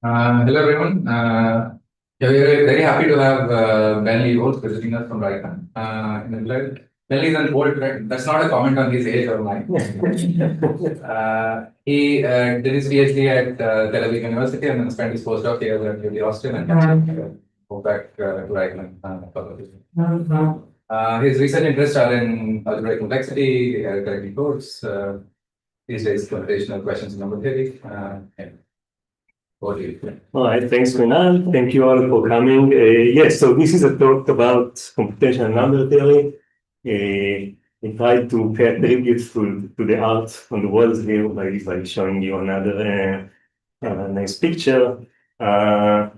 Hello everyone. We're very happy to have Lee Volk visiting us from Reichman. Ben Lee is an old friend. That's not a comment on his age or mine. He did his PhD at Tel Aviv University and then spent his postdoc here at UT Austin and go back to Reichman. His research interests are in algebraic complexity, correcting codes, these days computational questions in number theory. All right, thanks, Renal. Thank you all for coming. Yes, so this is a talk about computational number theory. I tried to pay tribute to the art on the walls here by showing you another nice picture by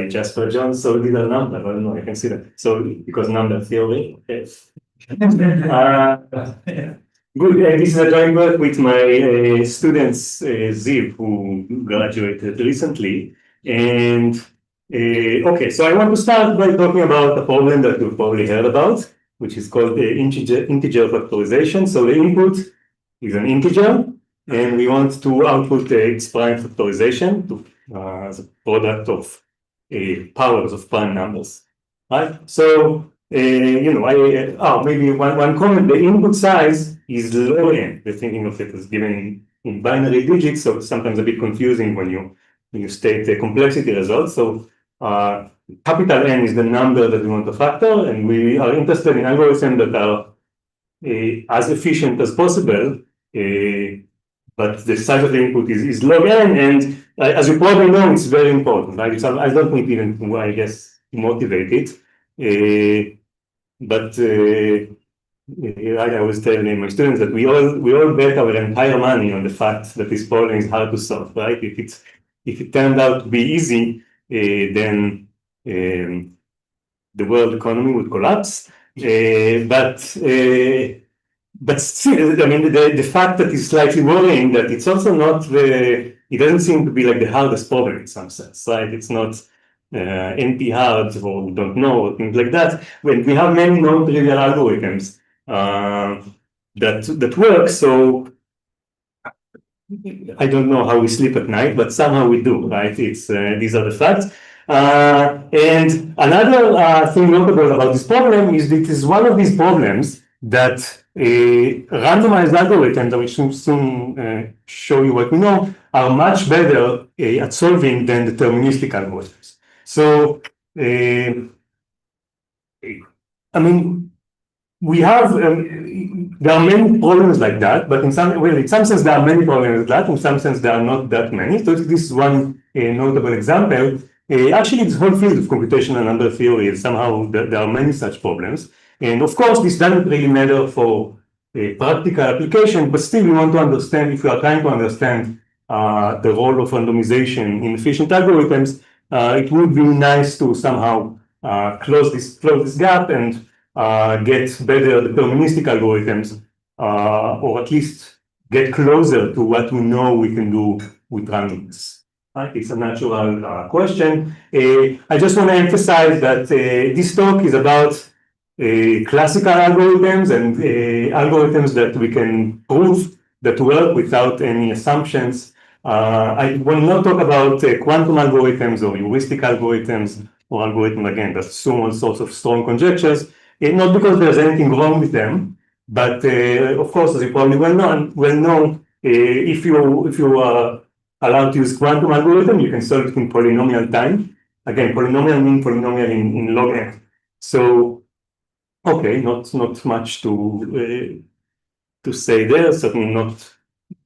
Jasper Johns. So these are number. I don't know, I can see that. So because number theory. Yes. Good. This is a joint work with my students, Ziv, who graduated recently. And okay, so I want to start by talking about a problem that you've probably heard about, which is called integer factorization. So the input is an integer, and we want to output its prime factorization as a product of powers of prime numbers. Right? So maybe one comment: the input size is log n. We're thinking of it as given in binary digits, so it's sometimes a bit confusing when you state the complexity result. So capital N is the number that we want to factor, and we are interested in algorithms that are as efficient as possible, but the size of the input is log n, and as you probably know, it's very important. Right? I don't need even to, I guess, motivate it. But I always tell my students that we all bet our entire money on the fact that this problem is hard to solve, right? If it turned out to be easy, then the world economy would collapse. But still, I mean, the fact that it's slightly worrying that it's also not it doesn't seem to be like the hardest problem in some sense, right? It's not NP hard or don't know, things like that. When we have many non-trivial algorithms that work, so I don't know how we sleep at night, but somehow we do, right? It's these are the facts. And another thing notable about this problem is that it is one of these problems that randomized algorithms, I will soon show you what we know, are much better at solving than deterministic algorithms. So, I mean, we have, there are many problems like that, but in some sense there are many problems like that, in some sense there are not that many. So this is one notable example. Actually, this whole field of computational number theory is somehow, there are many such problems. And of course, this doesn't really matter for practical application, but still we want to understand, if we are trying to understand the role of randomization in efficient algorithms, it would be nice to somehow close this gap and get better deterministic algorithms, or at least get closer to what we know we can do with randomness. Right? It's a natural question. I just want to emphasize that this talk is about classical algorithms and algorithms that we can prove that work without any assumptions. I will not talk about quantum algorithms or heuristic algorithms or algorithms, again, that assume all sorts of strong conjectures, not because there's anything wrong with them, but of course, as you probably well know, if you are allowed to use quantum algorithm, you can solve it in polynomial time. Again, polynomial means polynomial in log n. So, okay, not much to say there, certainly not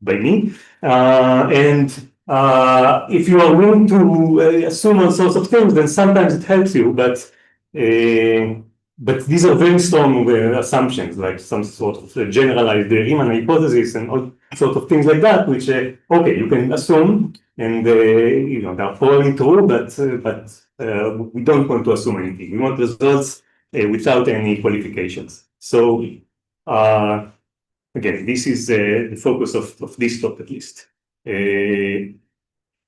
by me. And if you are willing to assume all sorts of things, then sometimes it helps you, but these are very strong assumptions, like some sort of generalized Riemann hypothesis and all sorts of things like that, which, okay, you can assume, and they are probably true, but we don't want to assume anything. We want results without any qualifications. So, again, this is the focus of this talk, at least.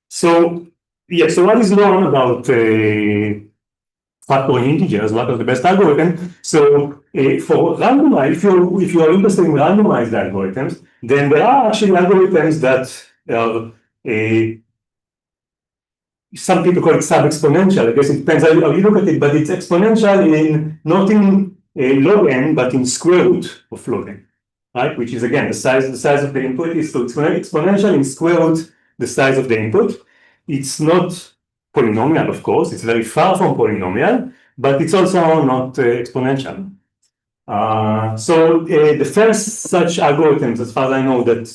So what is known about factoring integers? What are the best algorithms? So, for randomized, if you are interested in randomized algorithms, then there are actually algorithms that are some people call it sub-exponential. I guess it depends how you look at it, but it's exponential not in log n, but in square root of log n, right? Which is again the size of the input is so exponential in square root the size of the input. It's not polynomial, of course. It's very far from polynomial, but it's also not exponential. So the first such algorithms, as far as I know, that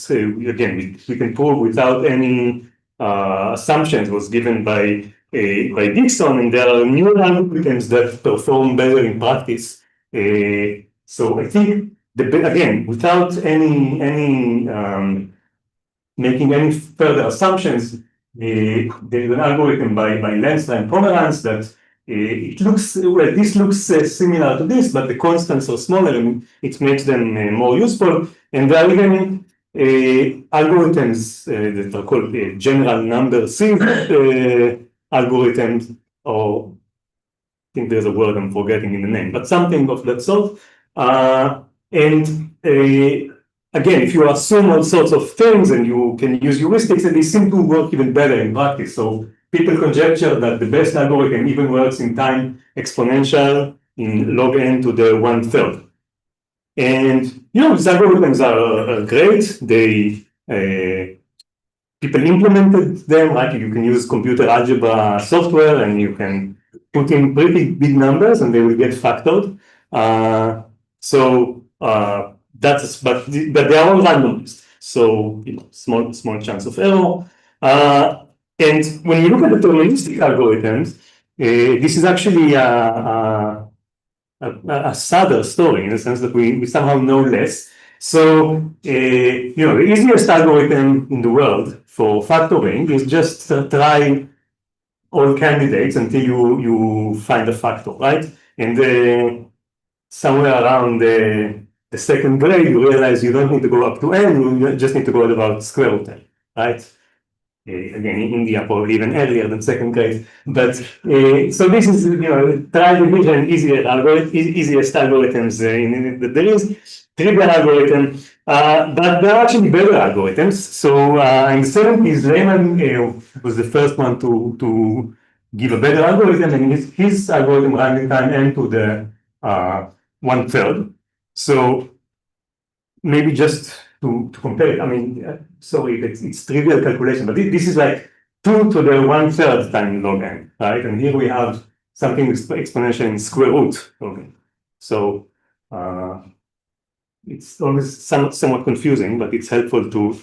again we can prove without any assumptions, was given by Dixon, and there are new algorithms that perform better in practice. So I think again, without any making any further assumptions, there is an algorithm by Lenstra and Pomerantz that it looks, well, this looks similar to this, but the constants are smaller and it makes them more useful. And there are even algorithms that are called general number sieve algorithms, or I think there's a word I'm forgetting in the name, but something of that sort. Again, if you assume all sorts of things and you can use heuristics, and they seem to work even better in practice. So people conjecture that the best algorithm even works in time exponential in log n to the 1/3. And these algorithms are great. People implemented them, right? You can use computer algebra software and you can put in pretty big numbers and they will get factored. But they are all randomized, so small chance of error. And when you look at the deterministic algorithms, this is actually a sadder story in the sense that we somehow know less. So the easiest algorithm in the world for factoring is just try all candidates until you find a factor, right? And somewhere around the second grade, you realize you don't need to go up to n, you just need to go at about square root n, right? Again, in India, probably even earlier than second grade. But so this is, try division, easiest algorithms that there is. Trivial algorithm, but there are actually better algorithms. So in the 70s, Reichman was the first one to give a better algorithm, and his algorithm ran in time n to the 1/3. So maybe just to compare it, I mean, sorry, it's trivial calculation, but this is like 2 to the 1/3 times log n, right? And here we have something exponential in square root log n. So it's always somewhat confusing, but it's helpful to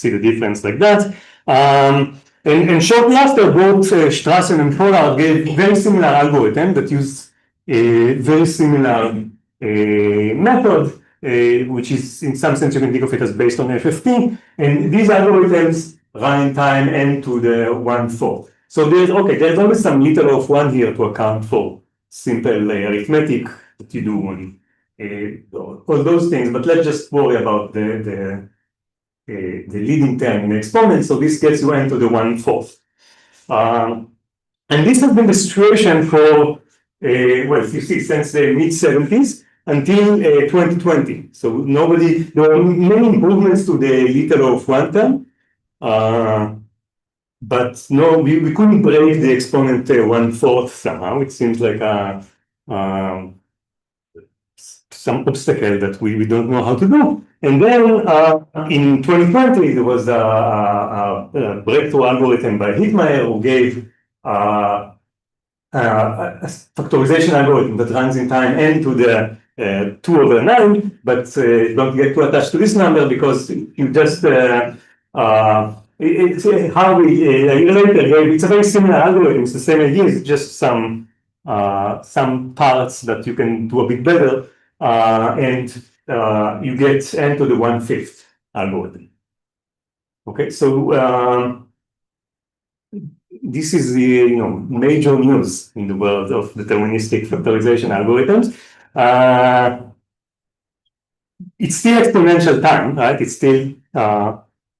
see the difference like that. And shortly after, both Strassen and Pollard gave very similar algorithm that used a very similar method, which is in some sense you can think of it as based on FFT. And these algorithms run in time n to the 1/4. So there's always some liter of 1 here to account for simple arithmetic that you do on all those things, but let's just worry about the leading term in the exponent. So this gets you n to the 1/4. And this has been the situation for, well, you see, since the mid-70s until 2020. So there were many improvements to the liter of 1 term, but no, we couldn't break the exponent 1/4 somehow. It seems like some obstacle that we don't know how to do. And then in 2020, there was a breakthrough algorithm by Hittmeir who gave a factorization algorithm that runs in time n to the 2/9, but don't get too attached to this number because you just it's a very similar algorithm. It's the same idea. It's just some parts that you can do a bit better. And you get n to the 1/5 algorithm. Okay, so this is the major news in the world of deterministic factorization algorithms. It's still exponential time, right? It's still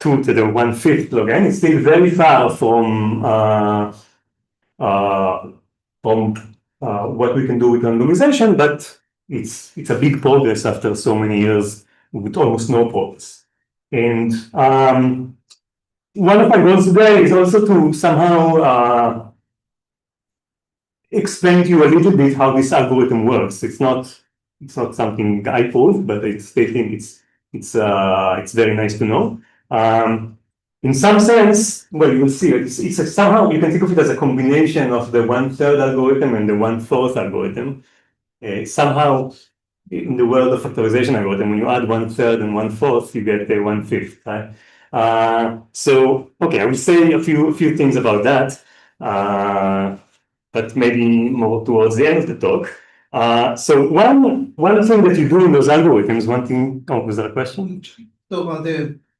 2 to the 1/5 log n. It's still very far from what we can do with randomization, but it's a big progress after so many years with almost no progress. And one of my goals today is also to somehow explain to you a little bit how this algorithm works. It's not something I proved, but I think it's very nice to know. In some sense, well, you will see it's somehow you can think of it as a combination of the 1/3 algorithm and the 1/4 algorithm. Somehow, in the world of factorization algorithm, when you add 1/3 and 1/4, you get a 1/5, right? So, okay, I will say a few things about that, but maybe more towards the end of the talk. So one thing that you do in those algorithms, one thing. Oh, was there a question? So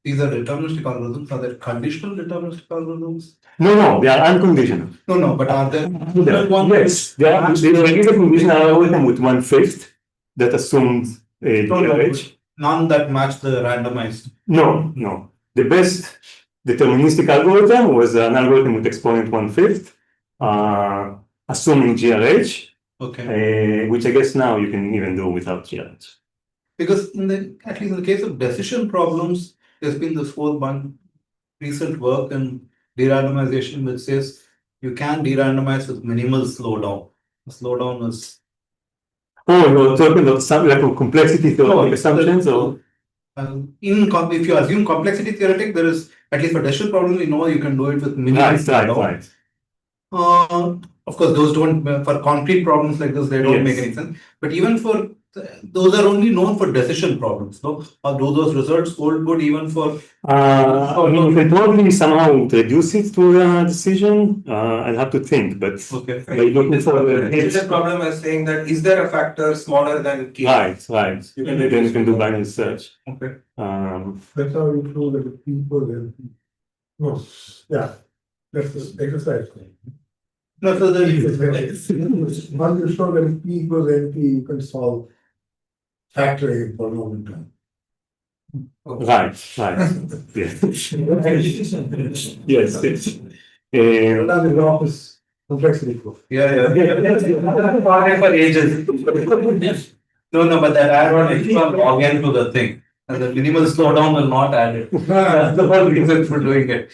these are deterministic algorithms. Are there conditional deterministic algorithms? No, they are unconditional. No, but are there? Yes, there is a conditional algorithm with 1/5 that assumes GRH. None that match the randomized. No. The best deterministic algorithm was an algorithm with exponent 1/5, assuming GRH. Okay. Which I guess now you can even do without GRH. Because at least in the case of decision problems, there's been this whole recent work in de-randomization which says you can de-randomize with minimal slowdown. The slowdown is. Oh, you're talking about something like complexity theoretic assumptions, or? If you assume complexity theoretic, there is, at least for decision problems, you can do it with minimal slowdown. Right. Of course, those don't, for concrete problems like this, they don't make any sense. But even for, those are only known for decision problems, no? Or do those results hold good even for? You can probably somehow introduce it to a decision. I'll have to think, but okay. By looking for the decision problem is saying that is there a factor smaller than k? Right. Then you can do binary search. Okay. That's how you prove that the people then. No, yeah, that's the exercise. No, so Once you show that P equals NP, you can solve factoring for moment time. Right. Yes. That is the office complexity proof. Yeah. For ages. No, but that add on extra log n to the thing. And the minimal slowdown will not add it. That's the whole reason for doing it.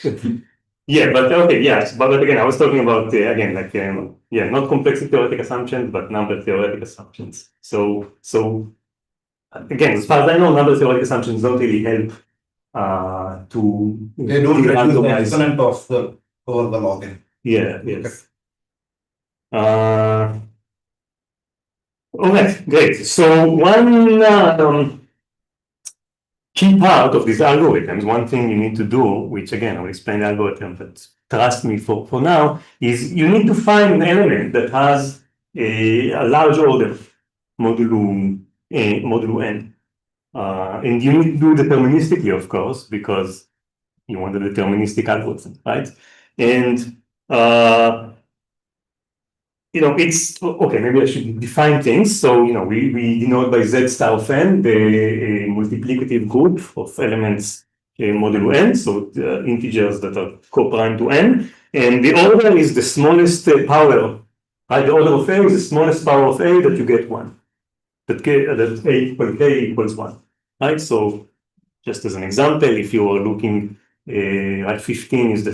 Yeah, but okay, yes, but again, I was talking about again, like not complexity theoretic assumptions, but number theoretic assumptions. So again, as far as I know, number theoretic assumptions don't really help to. They don't reduce the exponent of the over the log n. Yeah. Yes. All right, great. So one key part of these algorithms, one thing you need to do, which again, I'll explain the algorithm, but trust me for now, is you need to find an element that has a large order, modulo n. And you need to do deterministically, of course, because you want a deterministic algorithm, right? And it's okay. Maybe I should define things. So, we denote by Z star of n the multiplicative group of elements modulo n, so the integers that are co-prime to n, and the order is the smallest power. Right? The order of A is the smallest power of A that you get 1. That A equals K equals 1. Right? So, just as an example, if you are looking at 15 is the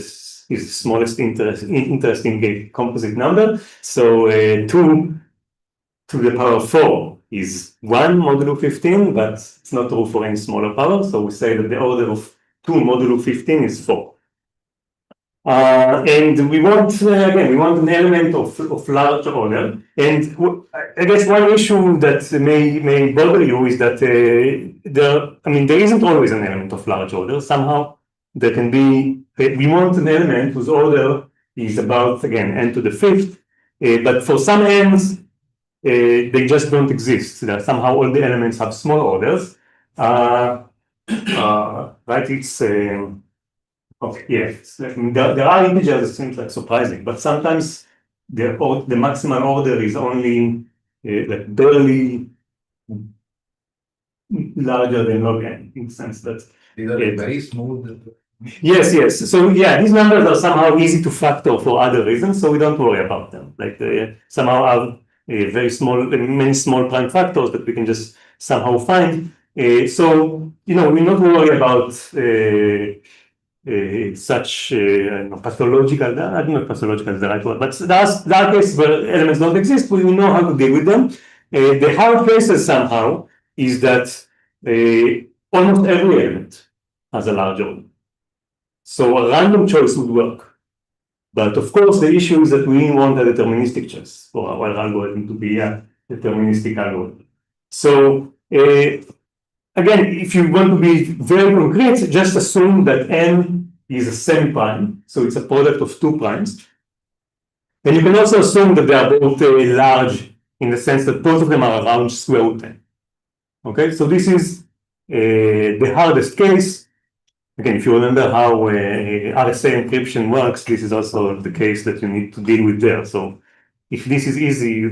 smallest interesting composite number. So 2 to the power 4 is 1 modulo 15, but it's not true for any smaller power. So we say that the order of 2 modulo 15 is 4. And we want, again, an element of large order. And I guess one issue that may bother you is that there isn't always an element of large order. Somehow there can be, we want an element whose order is about, again, n to the 5th, but for some n's, they just don't exist. That somehow all the elements have small orders. Right? It's there are integers that seems like surprising, but sometimes the maximal order is only like barely larger than log n, in the sense that these are very smooth. Yes. So these numbers are somehow easy to factor for other reasons, so we don't worry about them. Like they somehow have very small, many small prime factors that we can just somehow find. So we're not worried about such pathological, I don't know if pathological is the right word, but there are cases where elements don't exist, we know how to deal with them. The hard cases somehow is that almost every element has a large order. So a random choice would work. But of course, the issue is that we want a deterministic choice for our algorithm to be a deterministic algorithm. So again, if you want to be very concrete, just assume that n is a semi-prime, so it's a product of two primes. And you can also assume that they are both large in the sense that both of them are around square root n. Okay, so this is the hardest case. Again, if you remember how RSA encryption works, this is also the case that you need to deal with there. So if this is easy,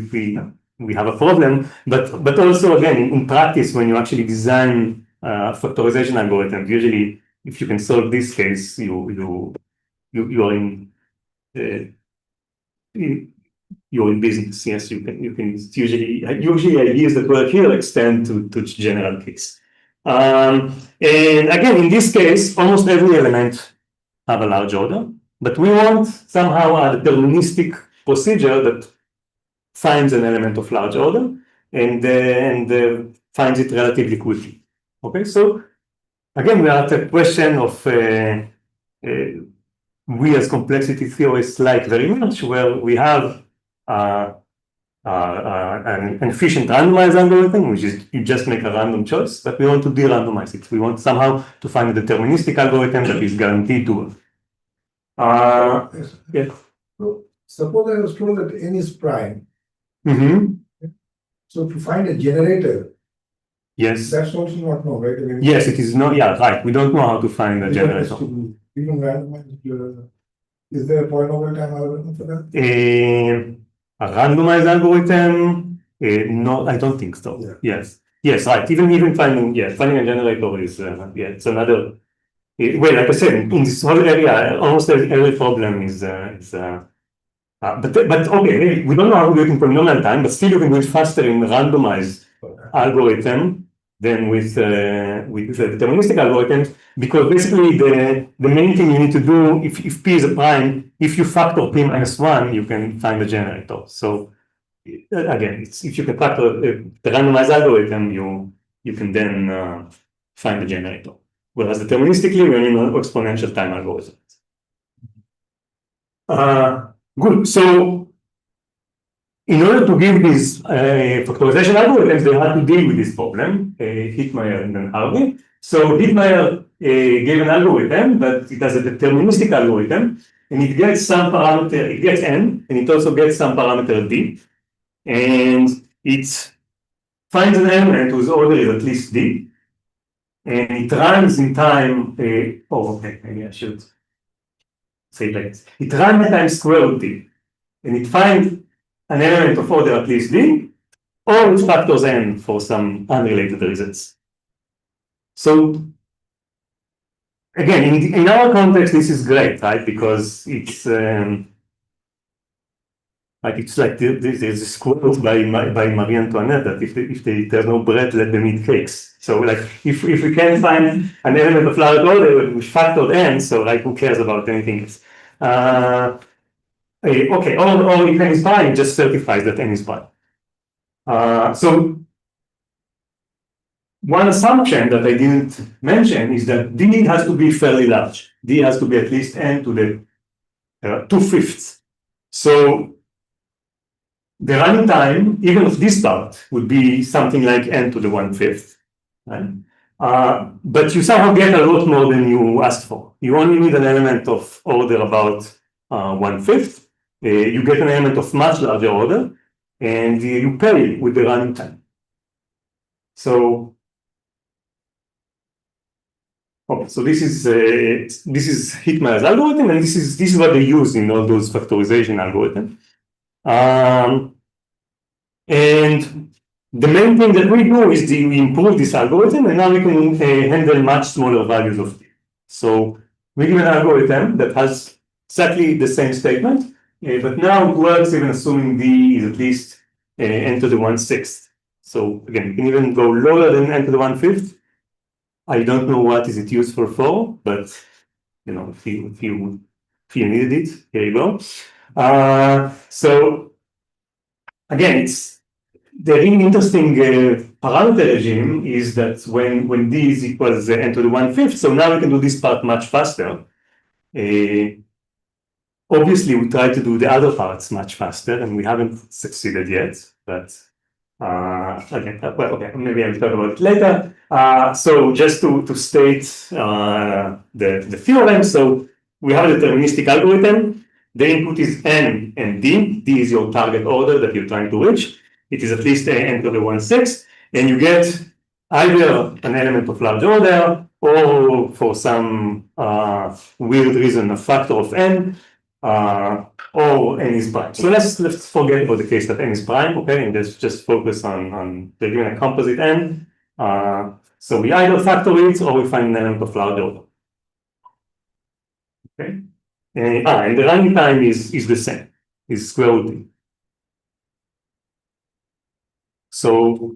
we have a problem. But also, again, in practice, when you actually design factorization algorithms, usually if you can solve this case, you are in you're in business. Yes, you can usually ideas that work here extend to general case. And again, in this case, almost every element have a large order, but we want somehow a deterministic procedure that finds an element of large order and finds it relatively quickly. Okay, so again, we are at a question of we as complexity theorists like very much, where we have an efficient randomized algorithm, which is you just make a random choice, but we want to de-randomize it. We want somehow to find a deterministic algorithm that is guaranteed to work. Yes. Yeah. So suppose I was told that n is prime. So to find a generator, Yes. that's also not known, right? I mean, Yes, it is not. Yeah, right. We don't know how to find a generator. Even randomized, is there a polynomial time algorithm for that? A randomized algorithm? No, I don't think so. Yeah. Yes, right. Even finding a generator is it's another. Well, like I said, in this whole area, almost every problem is but okay, we don't know how to do it in polynomial time, but still you can do it faster in randomized algorithm than with deterministic algorithms, because basically the main thing you need to do, if P is a prime, if you factor P minus 1, you can find the generator. So again, if you can factor the randomized algorithm, you can then find the generator. Whereas deterministically, we're in an exponential time algorithm. Good. So in order to give these factorization algorithms, they had to deal with this problem, Hittmeir and Harvey. So Hittmeir gave an algorithm, but it has a deterministic algorithm, and it gets some parameter, it gets n, and it also gets some parameter d, and it finds an element whose order is at least d, and it runs in time. Okay, maybe I should say it like this. It runs in time square root d, and it finds an element of order at least d, or it factors n for some unrelated reasons. So again, in our context, this is great, right? Because it's like there's this quote by Marie Antoinette that if there's no bread, let them eat cakes. So like if we can find an element of large order which factored n, so like who cares about anything else? Okay, or if n is prime, it just certifies that n is prime. So one assumption that I didn't mention is that d has to be fairly large. D has to be at least n to the 2/5. So the running time, even of this part, would be something like n to the 1/5. Right? But you somehow get a lot more than you asked for. You only need an element of order about 1/5. You get an element of much larger order, and you pay with the running time. So, okay, so this is Hittmeir's algorithm, and this is what they use in all those factorization algorithms. And the main thing that we do is we improve this algorithm, and now we can handle much smaller values of d. So we give an algorithm that has exactly the same statement, but now it works even assuming d is at least n to the 1/6. So again, you can even go lower than n to the 1/5. I don't know what is it useful for, but if you needed it. Here you go. So again, it's the really interesting parameter regime is that when d is equals n to the 1/5, so now we can do this part much faster. Obviously, we try to do the other parts much faster, and we haven't succeeded yet. But okay, well, okay, maybe I'll talk about it later. So just to state the theorem, so we have a deterministic algorithm. The input is n and d. D is your target order that you're trying to reach. It is at least n to the 1/6, and you get either an element of large order or, for some weird reason, a factor of n. Or n is prime. So let's forget about the case that n is prime, okay, and let's just focus on the given a composite n. So we either factor it or we find an element of large order. Okay, and the running time is the same, is square root d. So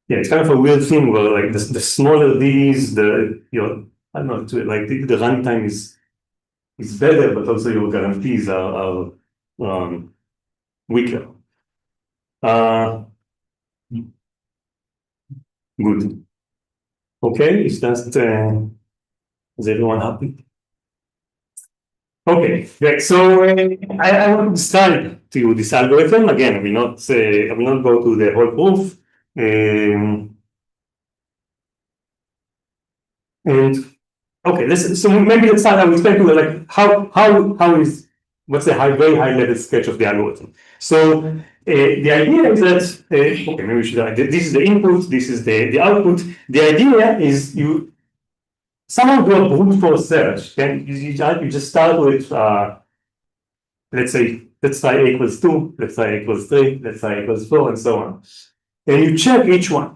yeah, it's kind of a weird thing where like the smaller d is, I don't know, like the runtime is better, but also your guarantees are weaker. Good. Okay, is everyone happy? Okay, great. So I want to describe to you this algorithm. Again, I will not go to the whole proof. And okay, so maybe let's start. I will explain to you like how is what's the very high level sketch of the algorithm. So the idea is that okay, maybe we should. This is the input. This is the output. The idea is you somehow do a brute force search. Then you just start with let's try a equals 2. Let's try a equals 3. Let's try a equals 4, and so on. And you check each one.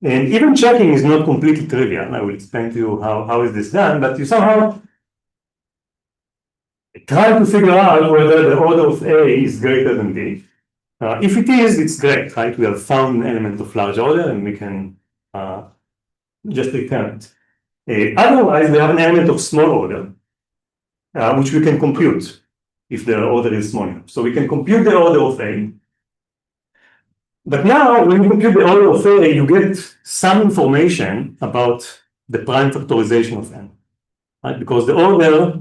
And even checking is not completely trivial. I will explain to you how is this done, but you somehow try to figure out whether the order of A is greater than D. If it is, it's great, right? We have found an element of large order and we can just return it. Otherwise, we have an element of small order, which we can compute if the order is small enough. So we can compute the order of A. But now, when you compute the order of A, you get some information about the prime factorization of n, right? Because the order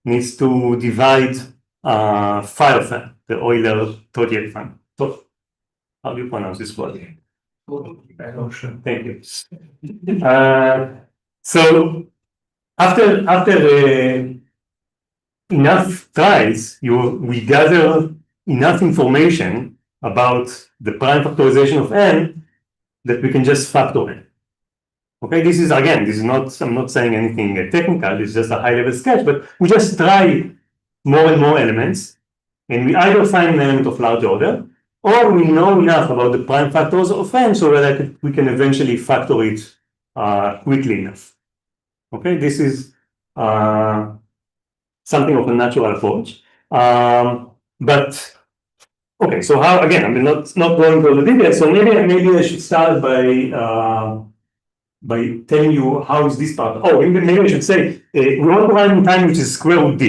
needs to divide phi of n, the Euler Todiek fund. So, how do you pronounce this word? Thank you. So, after enough tries, we gather enough information about the prime factorization of n that we can just factor n. Okay, this is not, I'm not saying anything technical, it's just a high level sketch, but we just try more and more elements, and we either find an element of large order, or we know enough about the prime factors of n so that we can eventually factor it quickly enough. Okay, this is something of a natural approach. But okay, so how again? I'm not going to the details. So maybe I should start by telling you how is this part. Oh, maybe I should say we want to run in time which is square root d.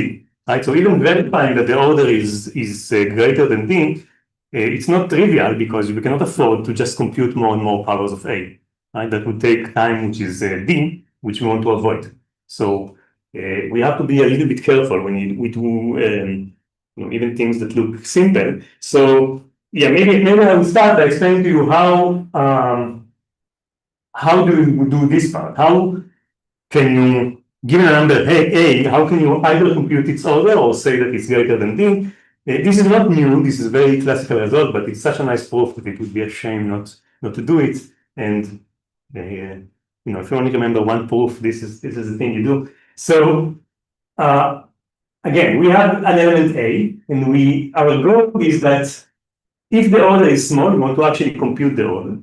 Right. So even verifying that the order is greater than d, it's not trivial because we cannot afford to just compute more and more powers of a. Right. That would take time which is d, which we want to avoid. So we have to be a little bit careful when we do. Even things that look simple. So yeah, maybe I will start by explaining to you how do we do this part? How can you, given a number A, how can you either compute its order or say that it's greater than D? This is not new, this is a very classical result, but it's such a nice proof that it would be a shame not to do it. And if you only remember one proof, this is the thing you do. So again, we have an element A, and our goal is that if the order is small, we want to actually compute the order.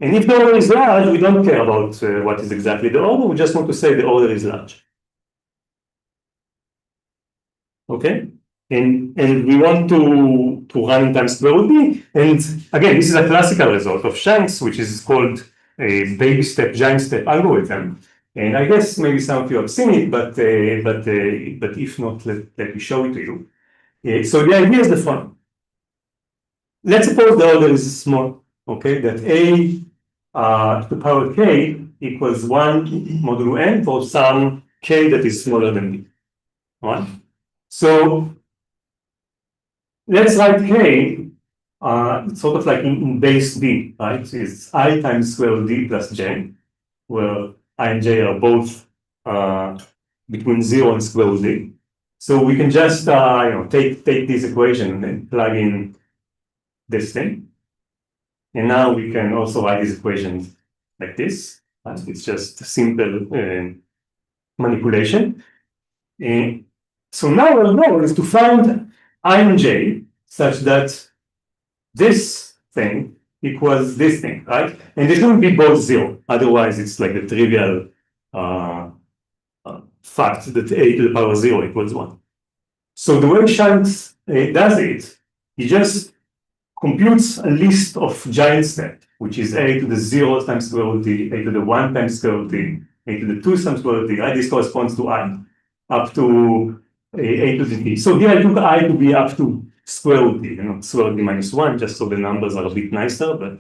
And if the order is large, we don't care about what is exactly the order, we just want to say the order is large. Okay? And we want to run in time square root d. And again, this is a classical result of Shanks, which is called a baby step, giant step algorithm. And I guess maybe some of you have seen it, but if not, let me show it to you. So the idea is the following. Let's suppose the order is small, okay, that A to the power K equals 1 modulo n for some K that is smaller than B. All right? So let's write K sort of like in base D, right? It's I times square root D plus J, where I and J are both between 0 and square root D. So we can just take this equation and plug in this thing. And now we can also write these equations like this. It's just a simple manipulation. So now our goal is to find I and J such that this thing equals this thing, right? And they shouldn't be both 0. Otherwise, it's like the trivial fact that A to the power 0 equals 1. So the way Schultz does it, he just computes a list of giant steps, which is A to the 0 times square root D, A to the 1 times square root D, A to the 2 times square root D, right? This corresponds to I, up to A to the D. So here I took I to be up to square root D, square root D minus 1, just so the numbers are a bit nicer.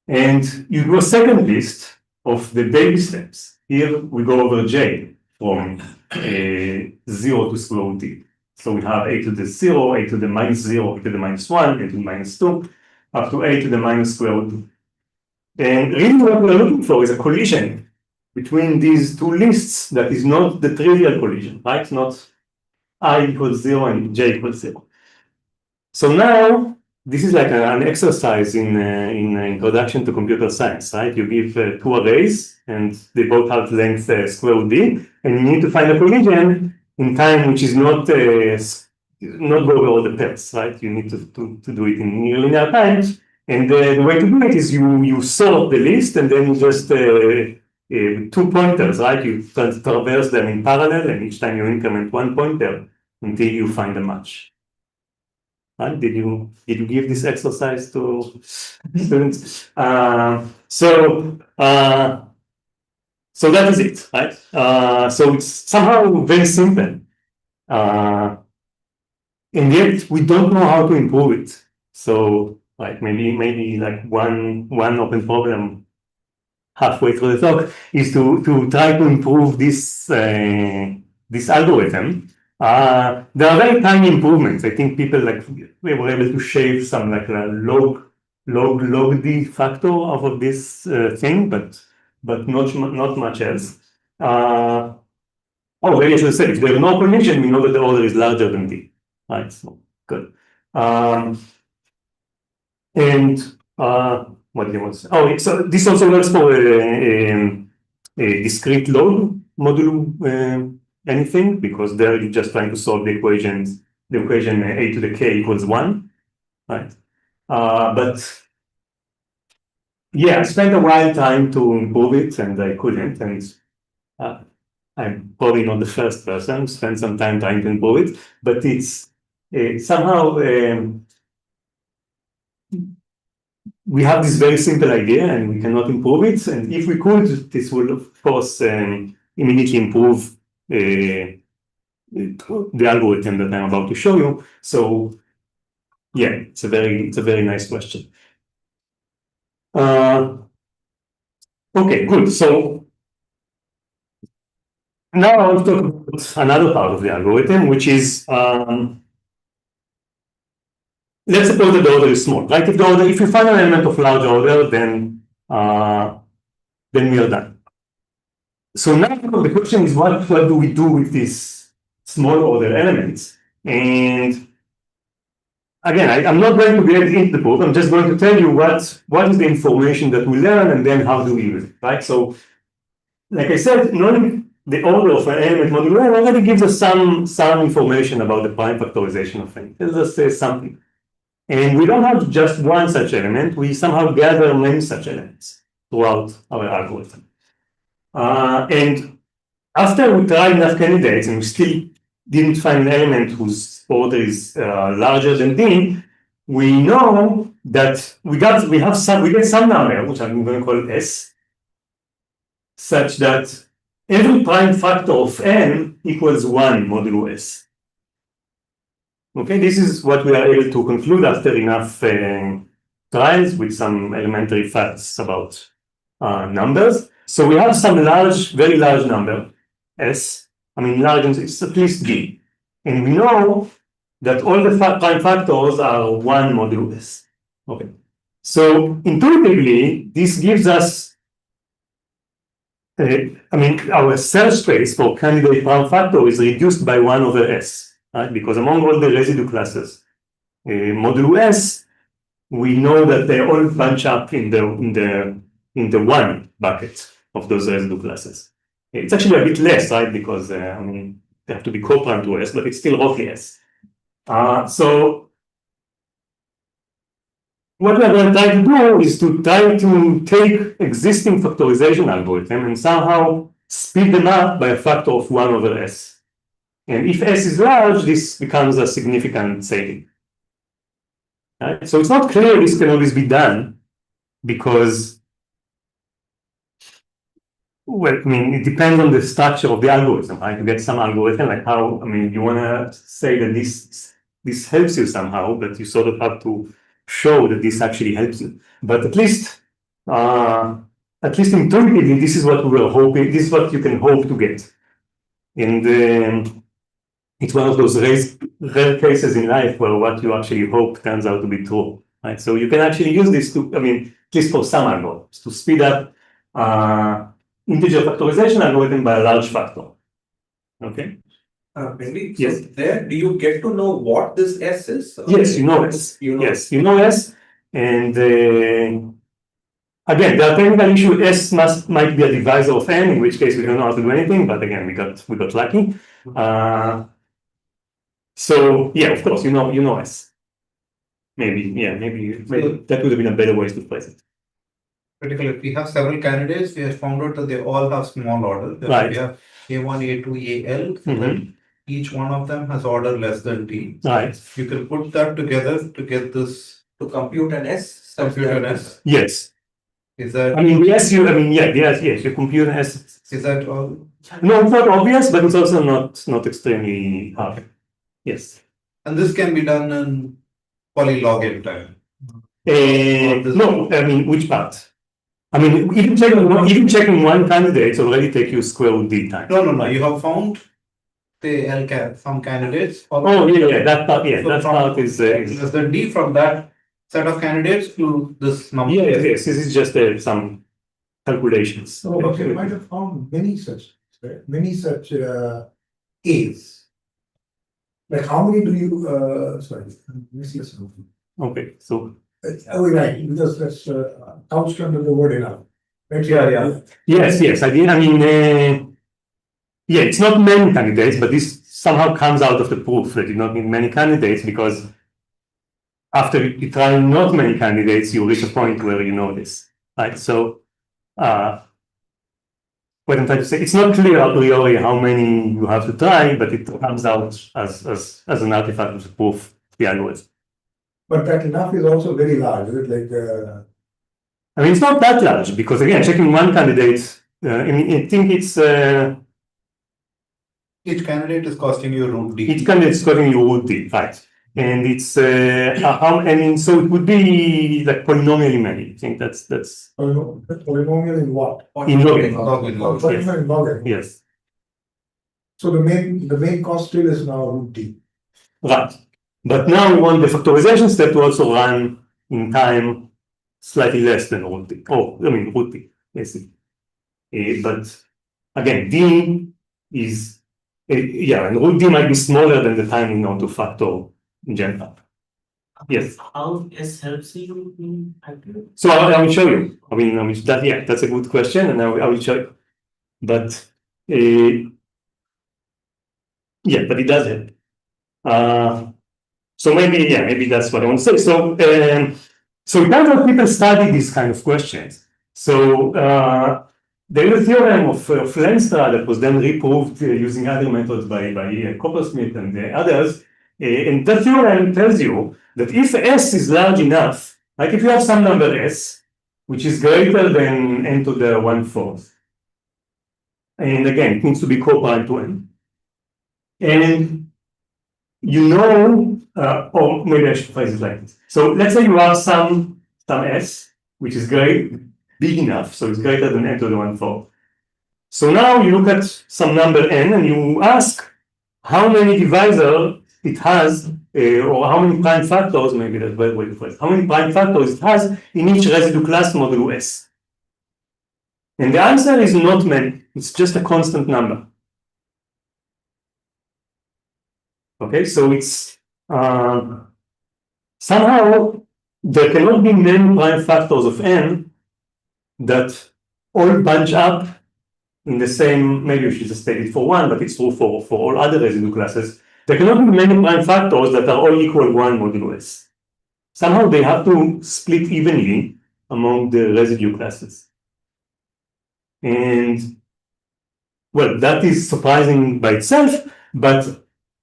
And you do a second list of the baby steps. Here we go over J from 0 to square root D. So we have A to the 0, A to the minus 0, A to the minus 1, A to the minus 2, up to A to the minus square root 2. And really what we're looking for is a collision between these two lists that is not the trivial collision, right? Not I equals 0 and J equals 0. So now, this is like an exercise in Introduction to Computer Science, right? You give two arrays, and they both have length square root D, and you need to find a collision in time which is not go over all the pairs, right? You need to do it in linear time, and the way to do it is you sort the list, and then you just 2 pointers, right? You traverse them in parallel, and each time you increment 1 pointer until you find a match. Right? Did you give this exercise to students? So that is it, right? So it's somehow very simple, and yet we don't know how to improve it. So like maybe like one open problem halfway through the talk is to try to improve this this algorithm. There are very tiny improvements. I think people we were able to shave some like a log D factor off of this thing, but not much else. Maybe I should say, if there is no collision, we know that the order is larger than D, right? So good. What do you want to say? So this also works for a discrete log modulo anything, because there you're just trying to solve the equation A to the K equals 1, right? But yeah, I spent a while trying to improve it, and I couldn't, and I'm probably not the first person. Spent some time trying to improve it, but it's somehow we have this very simple idea and we cannot improve it. And if we could, this would of course immediately improve the algorithm that I'm about to show you. So yeah, it's a very nice question. Okay, good. So now I want to talk about another part of the algorithm, which is let's suppose that the order is small, right? If you find an element of large order, then we are done. So now the question is, what do we do with these small order elements? And again, I'm not going to get into the book. I'm just going to tell you what is the information that we learn, and then how do we use it, right? So, like I said, knowing the order of an element modulo n already gives us some information about the prime factorization of n. It just says something. And we don't have just one such element. We somehow gather many such elements throughout our algorithm. And after we tried enough candidates and we still didn't find an element whose order is larger than D, we know that we get some number, which I'm going to call S, such that every prime factor of n equals 1 modulo S. Okay, this is what we are able to conclude after enough trials with some elementary facts about numbers. So we have some very large number, S. I mean, large, it's at least G. And we know that all the prime factors are 1 modulo S. Okay. So intuitively, this gives us, our search space for candidate prime factor is reduced by 1 over S, right? Because among all the residue classes, modulo S, we know that they all bunch up in the 1 bucket of those residue classes. It's actually a bit less, right? Because they have to be co-prime to S, but it's still roughly S. So what we're going to try to do is to try to take existing factorization algorithm and somehow speed them up by a factor of 1 over S. And if S is large, this becomes a significant saving. Right? So it's not clear this can always be done because, well, it depends on the structure of the algorithm, right? You get some algorithm like how, you want to say that this helps you somehow, but you sort of have to show that this actually helps you. But at least intuitively, this is what we were hoping, this is what you can hope to get. And it's one of those rare cases in life where what you actually hope turns out to be true, right? So you can actually use this to, at least for some algorithms, to speed up integer factorization algorithm by a large factor. Okay. Maybe, yes. So there, do you get to know what this S is? Yes, you know S. Yes, you know S. And again, the technical issue, S might be a divisor of n, in which case we don't know how to do anything. But again, we got lucky. So yeah, of course, you know S. Maybe that would have been a better way to place it. Particularly, if we have several candidates, we have found out that they all have small order. Right. We have A1, A2, AL. Each one of them has order less than T. Right. You can put that together to get this. To compute an S. Compute an S. Yes. Is that? Yes. You compute an S. Is that all? No, it's not obvious, but it's also not extremely hard. Yes. And this can be done in polylog n time. No, which part? Even checking one candidate already take you square root D time. No. You have found the some candidates. Oh, yeah. That part, yeah. So that part is less than D from that set of candidates to this number. Yes. This is just some calculations. Okay, you might have found many such A's. Like how many do you? Sorry, let me see something. Okay, so. Right, because that's couched under the word enough. Right? Yeah. Yes. I did. It's not many candidates, but this somehow comes out of the proof that you don't need many candidates because after you try not many candidates, you reach a point where you know this, right? So, what I'm trying to say, it's not clear a priori how many you have to try, but it comes out as an artifact of the proof of the algorithm. But that enough is also very large, is it? Like, it's not that large because again, checking one candidate, I think it's. Each candidate is costing you root D. Each candidate is costing you root D, right? And it's so it would be like polynomially many. I think that's polynomial in what? In log n. Polynomial in log n. Yes. So the main cost still is now root D. Right. But now we want the factorization step to also run in time slightly less than root D. Root D, basically. But again, D is, and root D might be smaller than the time we know to factor in general. Yes. How S helps you in factoring? So I will show you. That's a good question, and I will show you. But but it does help. So maybe that's what I want to say. So it turns out people study these kind of questions. So there is a theorem of Lenstra that was then reproved using other methods by Composite and others. And that theorem tells you that if S is large enough, like if you have some number S, which is greater than n to the 1/4, and again, it needs to be co-prime to n, and you know, or maybe I should phrase it like this. So let's say you have some S, which is big enough, so it's greater than n to the 1/4. So now you look at some number n and you ask how many divisors it has, or how many prime factors, maybe that's the way to phrase it, how many prime factors it has in each residue class modulo S. And the answer is not many, it's just a constant number. Okay, so it's somehow there cannot be many prime factors of n that all bunch up in the same, maybe we should just state it for one, but it's true for all other residue classes. There cannot be many prime factors that are all equal 1 modulo S. Somehow they have to split evenly among the residue classes. And well, that is surprising by itself, but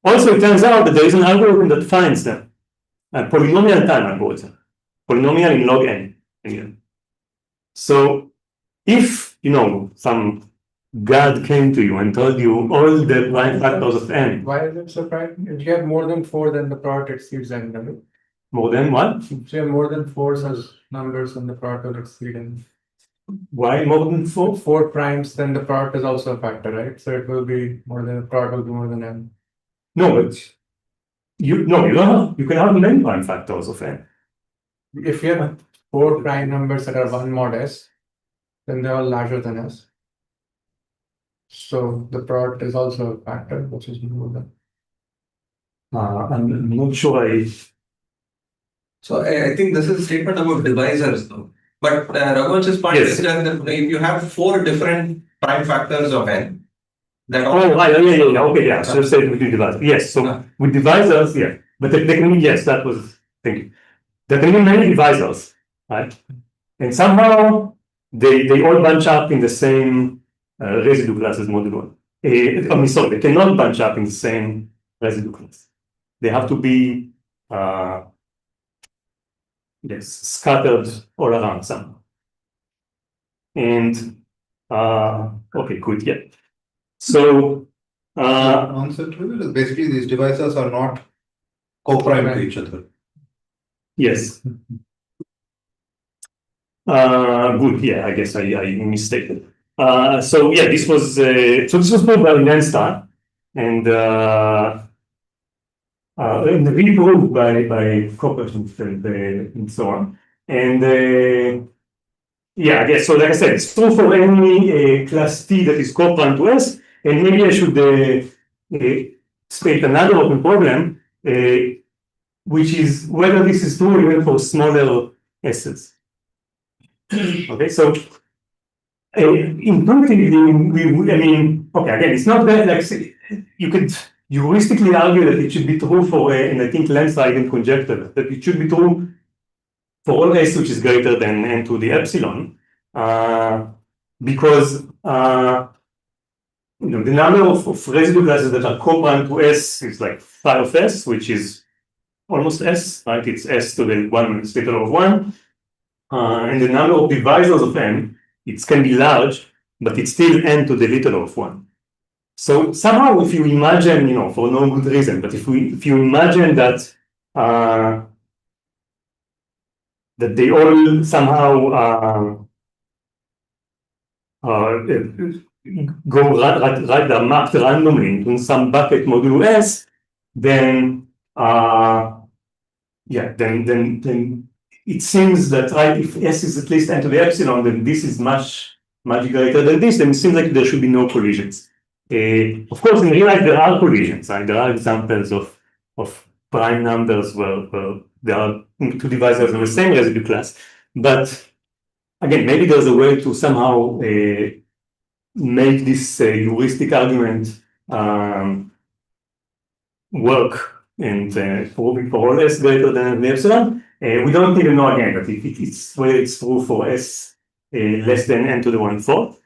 also it turns out that there is an algorithm that finds them, a polynomial time algorithm, polynomial in log n. Again. So if, you know, some God came to you and told you all the prime factors of n. Why is it surprising? If you have more than 4, then the product exceeds n, right? More than what? If you have more than 4 such numbers, then the product will exceed n. Why more than 4? 4 primes, then the product is also a factor, right? So it will be more than, the product will be more than n. No, but you don't have, you can have many prime factors of n. If you have 4 prime numbers that are 1 mod s, then they're all larger than s. So the product is also a factor, which is more than. I'm not sure So I think this is a statement about divisors though. But Raghuvansh's point Yes. is that if you have 4 different prime factors of n, that Oh, right, yeah, okay, yeah, so say with divisors. Yes, so with divisors, yeah, but technically, yes, that was thinking. There can be many divisors, right? And somehow they all bunch up in the same residue class as modulo. I mean, sorry, they cannot bunch up in the same residue class. They have to be yes, scattered all around somehow. And okay, good, yeah. So answer to it is basically these divisors are not co-prime to each other. yes. Good, yeah, I guess I misstated. So yeah, this was proved by Nenstar and reproved by Composite and so on. And yeah, I guess so. Like I said, it's true for any class T that is co-prime to S. And maybe I should state another open problem, which is whether this is true even for smaller S's. Okay, so intuitively, I mean, okay, again, it's not that like you could heuristically argue that it should be true for, and I think Lenstra even conjectured that it should be true for all S which is greater than n to the epsilon, because you know, the number of residue classes that are co-prime to S is like phi of S, which is almost S, right? It's S to the 1 minus liter of 1. And the number of divisors of n, it can be large, but it's still n to the liter of 1. So somehow, if you imagine, you know, for no good reason, but if you imagine that that they all somehow go right there, marked randomly into some bucket modulo S, then yeah, then it seems that, right, if S is at least n to the epsilon, then this is much greater than this, then it seems like there should be no collisions. Of course, in real life, there are collisions, right? There are examples of prime numbers where there are 2 divisors in the same residue class. But again, maybe there's a way to somehow make this heuristic argument work and proving for all S greater than the epsilon. We don't even know again that if it's whether it's true for S less than n to the 1/4.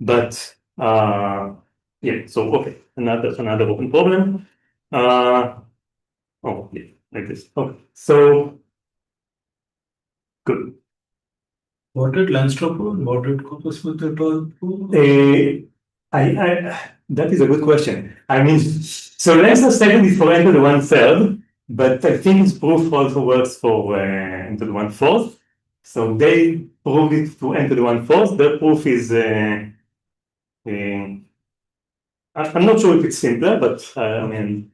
But yeah, so okay, another open problem. Oh yeah, like this. Okay, so good. What did Lenstra prove? What did Composite prove? That is a good question. I mean, so Lenstra statement is for n to the 1/3, but I think its proof also works for n to the 1/4. So they proved it to n to the 1/4. Their proof is, I'm not sure if it's simpler, but I mean,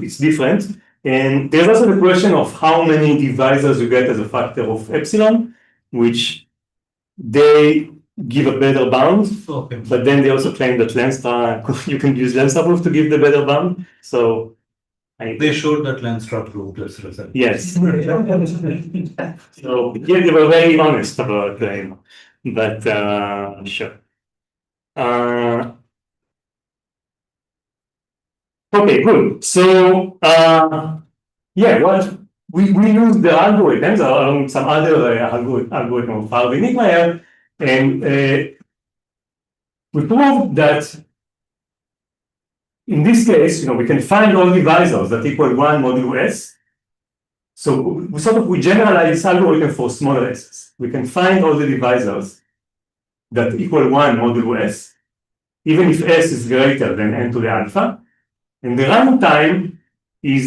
it's different. And there's also the question of how many divisors you get as a factor of epsilon, which they give a better bound, Okay. but then they also claim that Lenstra, you can use Lenstra proof to give the better bound. So They showed that Lenstra proved this result. yes. So yeah, they were very honest about but sure. Okay, good. So yeah, well, we use the algorithms along some other algorithm of Harvey Hittmeir, and we proved that in this case, we can find all divisors that equal 1 modulo s. So we generalize this algorithm for smaller s's. We can find all the divisors that equal 1 modulo s, even if s is greater than n to the alpha. And the runtime is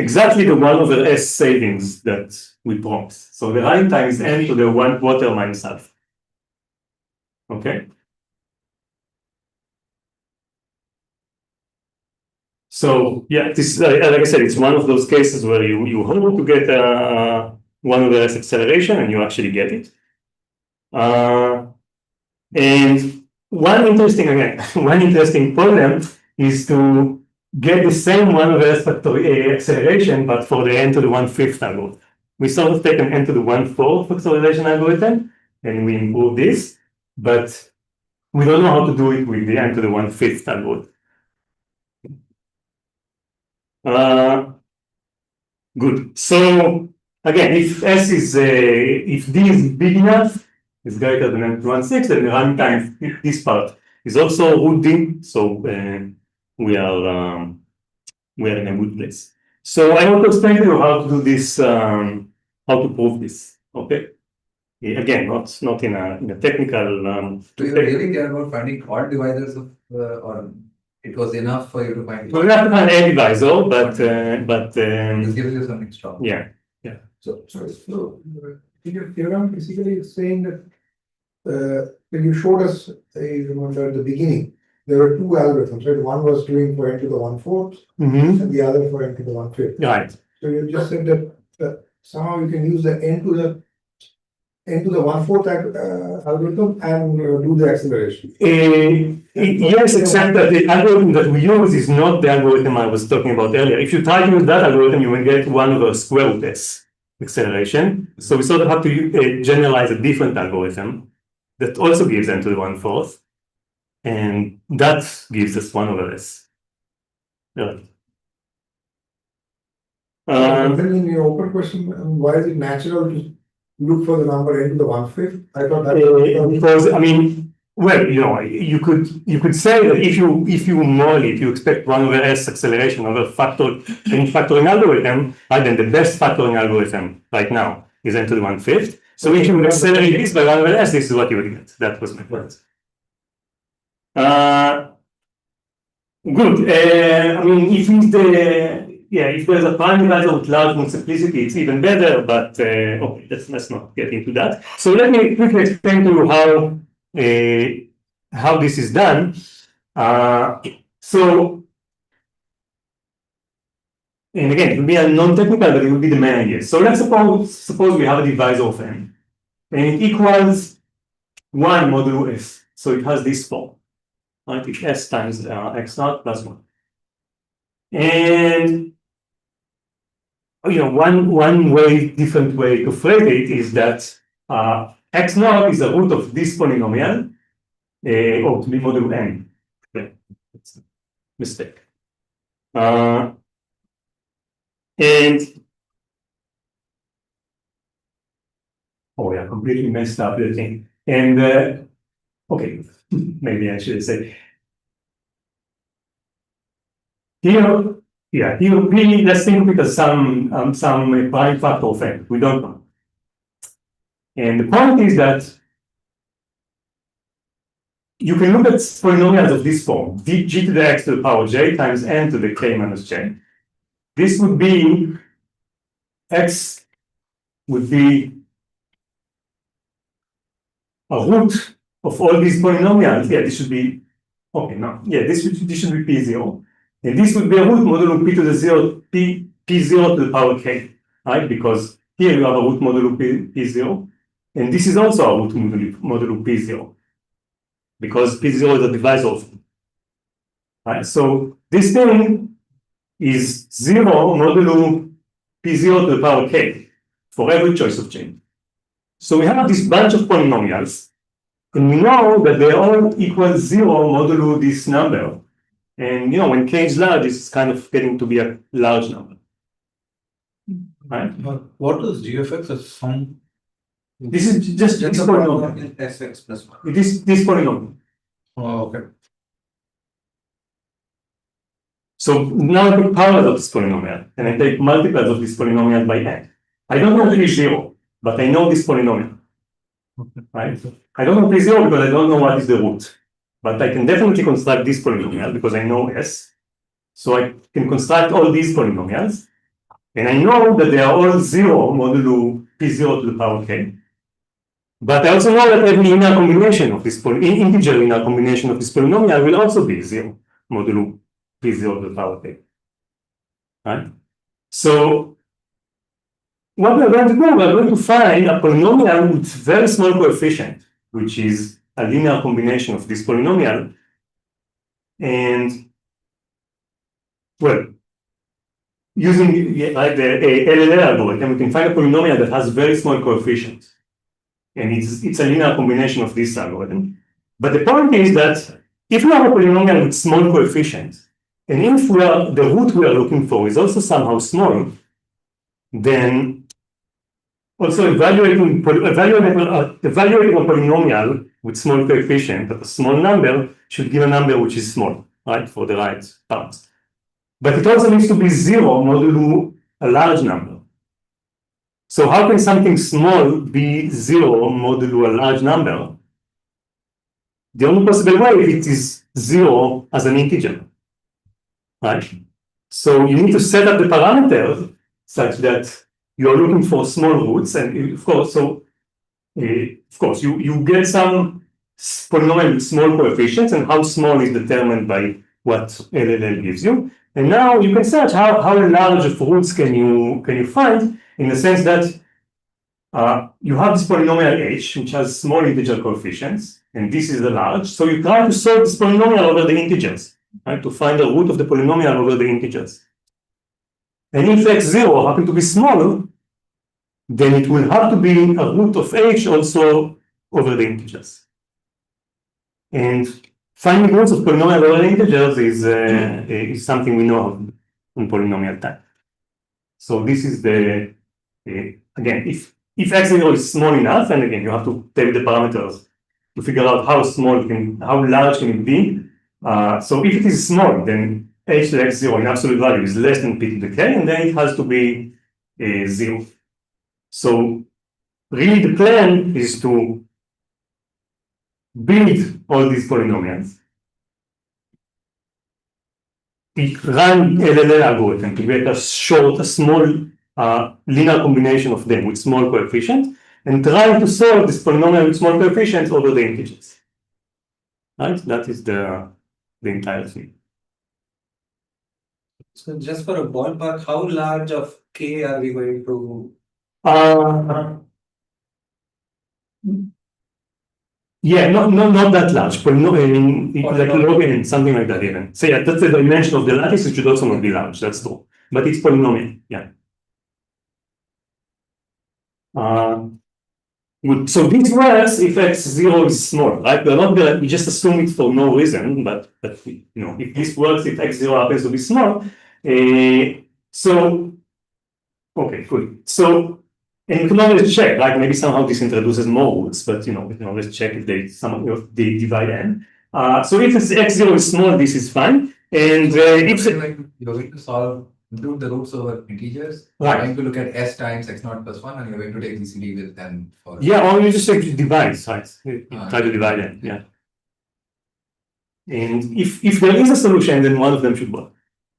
exactly the 1/s savings that we promised. So the runtime is n to the 1/4 minus alpha. Okay. So yeah, this like I said, it's one of those cases where you hope to get 1/s acceleration and you actually get it. And one interesting problem is to get the same 1/s acceleration, but for the n to the 1/5 algorithm. We sort of take an n to the 1/4 factorization algorithm and we improve this, but we don't know how to do it with the n to the 1/5 algorithm. Good. So again, if S is if D is big enough, is greater than n to 1/6, then the runtime this part is also root D. So we are in a good place. So I want to explain to you how to do this, how to prove this. Okay. Again, not in a technical. Do you really care about finding odd divisors of or it was enough for you to find? Well, we have to find a divisor, but This gives you something strong. yeah. So your theorem basically is saying that when you showed us, remember at the beginning, there were two algorithms, right? One was doing for n to the 1/4 and the other for n to the 1/5. Right. So you just said that somehow you can use the n to the 1/4 algorithm and do the acceleration. Yes, except that the algorithm that we use is not the algorithm I was talking about earlier. If you try to use that algorithm, you will get 1/square root s acceleration. So we sort of have to generalize a different algorithm that also gives n to the 1/4, and that gives us 1/s. Right. Then in your open question, why is it natural to look for the number n to the 1/5? I thought that because I mean, well, you could say that if you expect 1/s acceleration over any factoring algorithm, right, then the best factoring algorithm right now is n to the 1/5. So if you accelerate this by 1/s, this is what you would get. That was my point. Good. I mean, if there's a prime divisor with large multiplicity, it's even better, but okay, let's not get into that. So let me quickly explain to you how this is done. And again, it will be a non-technical, but it will be the main idea. So let's suppose we have a divisor of n, and it equals 1 modulo s. So it has this form, right? It's s times x naught plus 1. And one different way to phrase it is that x naught is a root of this polynomial, or to be modulo n. Okay, that's a mistake. And I completely messed up the thing. And okay, maybe I should say here Yeah, let's think of it as some prime factor of n. We don't know. And the point is that you can look at polynomials of this form, g to the x to the power j times n to the k minus j. This would be, x would be a root of all these polynomials. Yeah, this should be, okay, no, yeah, this should be p0. And this would be a root modulo p to the 0, p0 to the power k, right? Because here you have a root modulo p0, and this is also a root modulo p0, because p0 is a divisor of it. Right? So this thing is 0 modulo p0 to the power k for every choice of j. So we have this bunch of polynomials, and we know that they all equal 0 modulo this number. And when k is large, it's kind of getting to be a large number. Right? What is g of x as sum? This is just this polynomial. Sx plus 1. This polynomial. Oh, okay. So now I take powers of this polynomial, and I take multiples of this polynomial by n. I don't know p0, but I know this polynomial. Right? I don't know p0 because I don't know what is the root. But I can definitely construct this polynomial because I know S. So I can construct all these polynomials. And I know that they are all 0 modulo p0 to the power k. But I also know that every linear combination of this integer linear combination of this polynomial will also be 0 modulo p0 to the power k. Right? So what we're going to do, we're going to find a polynomial with very small coefficient, which is a linear combination of this polynomial. And, well, using the LLL algorithm, we can find a polynomial that has very small coefficients. And it's a linear combination of this algorithm. But the point is that if we have a polynomial with small coefficients, and if the root we are looking for is also somehow small, then also evaluating a polynomial with small coefficient, but a small number should give a number which is small, right, for the right terms. But it also needs to be 0 modulo a large number. So how can something small be 0 modulo a large number? The only possible way if it is 0 as an integer, right? So you need to set up the parameters such that you are looking for small roots, and of course, you get some polynomial with small coefficients, and how small is determined by what LLL gives you. And now you can search how large of roots can you find, in the sense that you have this polynomial h, which has small integer coefficients, and this is the large. So you try to solve this polynomial over the integers, right, to find the root of the polynomial over the integers. And if x0 happen to be small, then it will have to be a root of h also over the integers. And finding roots of polynomial over the integers is something we know in polynomial time. So this is the, again, if x0 is small enough, and again, you have to take the parameters to figure out how large can it be. So if it is small, then h to x0 in absolute value is less than p to the k, and then it has to be 0. So really the plan is to build all these polynomials, run LLL algorithm to get a small linear combination of them with small coefficients, and try to solve this polynomial with small coefficients over the integers. Right? That is the entire thing. So just for a ballpark, how large of k are we going to? Yeah, not that large, but like log n, something like that even. So yeah, that's the dimension of the lattice. It should also not be large, that's true. But it's polynomial, yeah. Good. So this works if x0 is small, right? We're not gonna, we just assume it for no reason, but if this works, if x0 happens to be small, so okay, good. So, and you can always check, like maybe somehow this introduces more roots, but we can always check if they divide n. So if x0 is small, this is fine. And if you're going to solve, include the roots over integers, Right. you're going to look at s times x naught plus 1, and you're going to take GCD with n for yeah, or you just like divide, right? You Ah, try to divide it, yeah. And if there is a solution, then one of them should work.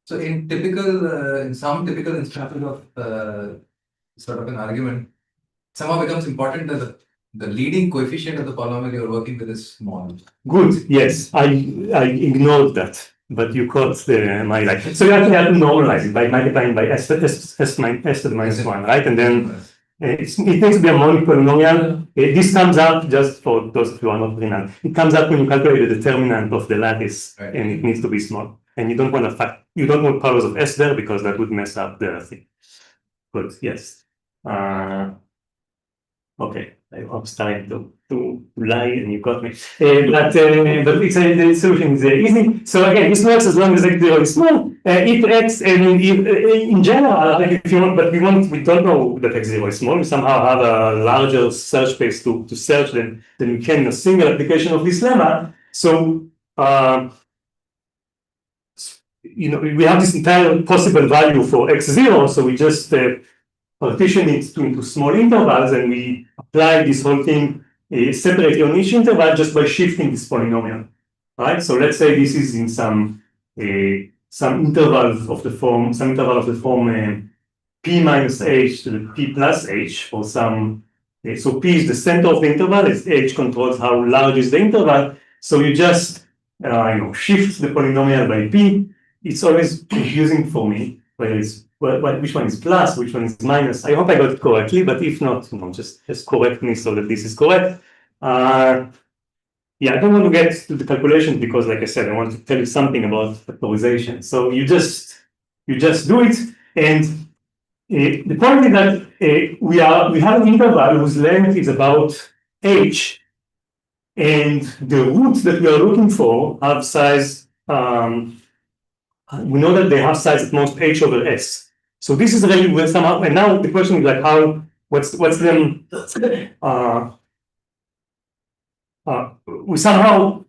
So in typical, in some typical instances of sort of an argument, somehow becomes important that the leading coefficient of the polynomial you're working with is small. Good, yes, I ignored that, but you caught my right. So you actually have to normalize it by multiplying by s to the minus 1, right? And then it needs to be a monic polynomial. This comes up, just for those of you who are not renal, it comes up when you calculate the determinant of the lattice, Right. and it needs to be small. And you don't want powers of s there because that would mess up the thing. Good, yes. Okay, I was trying to lie and you got me. But the solution is easy. So again, this works as long as x0 is small. If x, and in general, like if you want, but we don't know that x0 is small. We somehow have a larger search space to search than we can in a single application of this lemma. So we have this entire possible value for x0. So we just partition it into small intervals, and we apply this whole thing separately on each interval just by shifting this polynomial, right? So let's say this is in some interval of the form p minus h to the p plus h for some. So p is the center of the interval, as h controls how large is the interval. So you just shift the polynomial by p. It's always confusing for me whether it's which one is plus, which one is minus. I hope I got it correctly, but if not, just correct me so that this is correct. Yeah, I don't want to get to the calculation because, like I said, I want to tell you something about factorization. So you just do it, and the point is that we have an interval whose length is about h, and the roots that we are looking for have size. We know that they have size at most h over s. So this is really where somehow, and now the question is like what's them? We somehow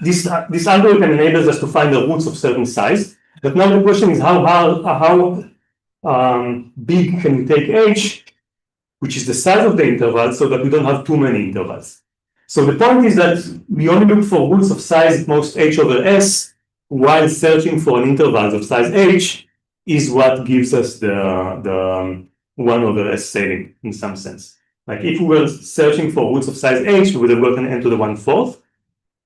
this algorithm enables us to find the roots of certain size. But now the question is how big can we take h, which is the size of the interval, so that we don't have too many intervals. So the point is that we only look for roots of size at most h over s, while searching for an interval of size h is what gives us the 1 over s saving in some sense. Like if we were searching for roots of size h, we would have gotten n to the 1/4,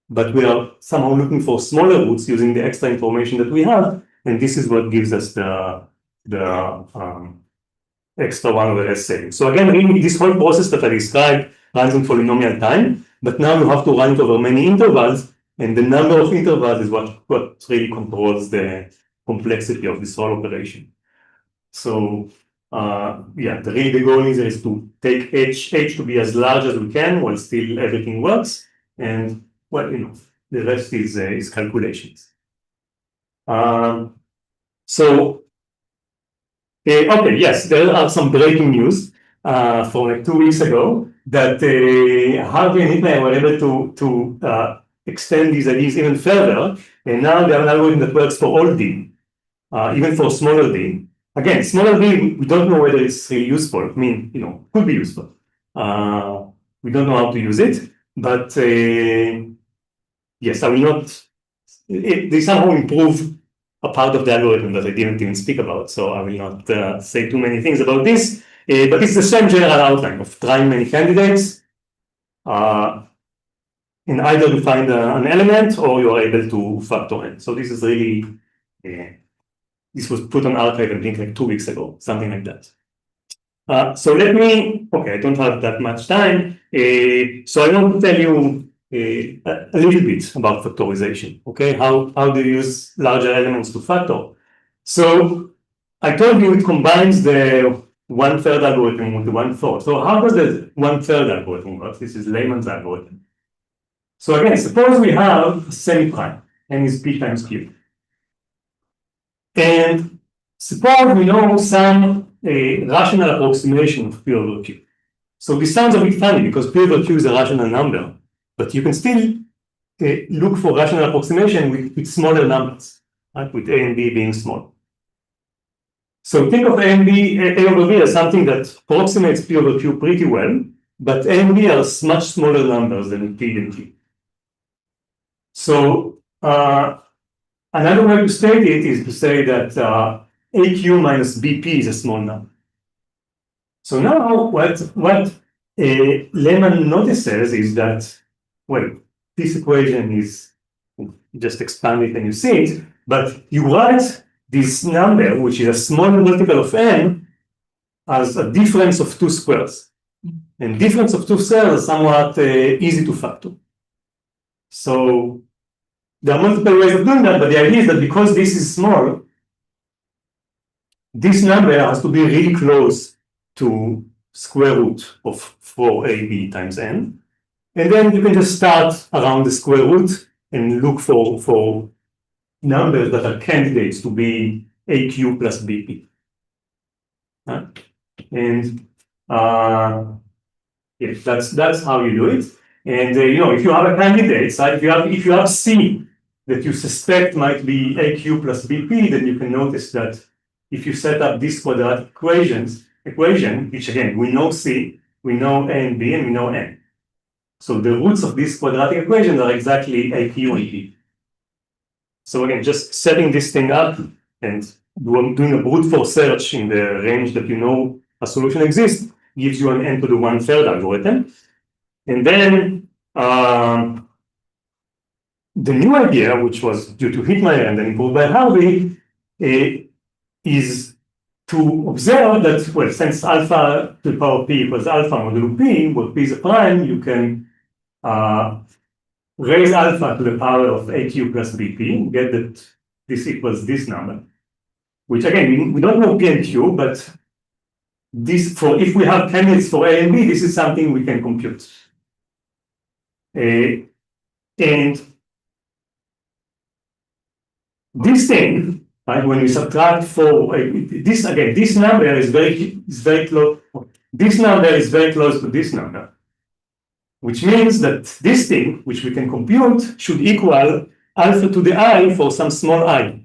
but we are somehow looking for smaller roots using the extra information that we have, and this is what gives us the extra 1 over s saving. So again, really, this whole process that I described runs in polynomial time, but now you have to run it over many intervals, and the number of intervals is what really controls the complexity of this whole operation. So yeah, the goal is to take h to be as large as we can while still everything works, and well, the rest is calculations. So okay, yes, there are some breaking news from like 2 weeks ago that Harvey and Hittmeir were able to extend these ideas even further, and now they have an algorithm that works for all D, even for smaller D. Again, smaller D, we don't know whether it's really useful. I mean, could be useful. We don't know how to use it, but yes, I will not. They somehow improve a part of the algorithm that I didn't even speak about, so I will not say too many things about this. But it's the same general outline of trying many candidates, in either to find an element or you are able to factor n. So this is really, this was put on archive, I think, like 2 weeks ago, something like that. So let me, okay, I don't have that much time. So I want to tell you a little bit about factorization, okay? How do you use larger elements to factor? So I told you it combines the 1/3 algorithm with the 1/4. So how does the 1/3 algorithm work? This is Layman's algorithm. So again, suppose we have a semi-prime, n is p times q. And suppose we know some rational approximation of p over q. So this sounds a bit funny because p over q is a rational number, but you can still look for rational approximation with smaller numbers. right, with A and B being small. So think of A and B, A over B as something that approximates P over Q pretty well, but A and B are much smaller numbers than P and Q. So another way to state it is to say that AQ minus BP is a small number. So now what Lehman notices is that, well, this equation is, just expand it and you see it, but you write this number, which is a small multiple of n, as a difference of two squares. And difference of two squares is somewhat easy to factor. So there are multiple ways of doing that, but the idea is that because this is small, this number has to be really close to square root of 4ab times n. And then you can just start around the square root and look for numbers that are candidates to be AQ plus BP. And yes, that's how you do it. And if you have a candidate, right, if you have C that you suspect might be AQ plus BP, then you can notice that if you set up this quadratic equation, which again, we know C, we know A and B, and we know N. So the roots of these quadratic equations are exactly AQ and B. So again, just setting this thing up and doing a brute force search in the range that you know a solution exists gives you an n to the 1/3 algorithm. And then the new idea, which was due to Hittmeir and then improved by Harvey, is to observe that, well, since alpha to the power p equals alpha modulo p, where p is a prime, you can raise alpha to the power of AQ plus BP, get that this equals this number, which again, we don't know P and Q, but if we have candidates for A and B, this is something we can compute. And this thing, right, when we subtract this number is very close. This number is very close to this number, which means that this thing, which we can compute, should equal alpha to the I for some small I.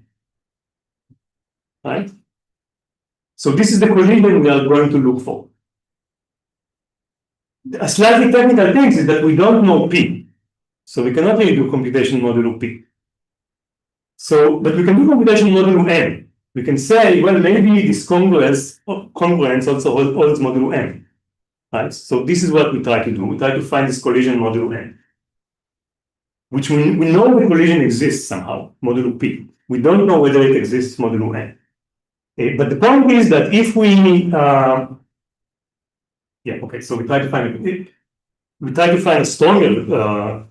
Right? So this is the collision we are going to look for. A slightly technical thing is that we don't know P. So we cannot really do computation modulo P. But we can do computation modulo N. We can say, well, maybe this congruence also holds modulo N. Right? So this is what we try to do. We try to find this collision modulo N, which we know the collision exists somehow, modulo P. We don't know whether it exists modulo N. But the point is that if we, so we try to find a stronger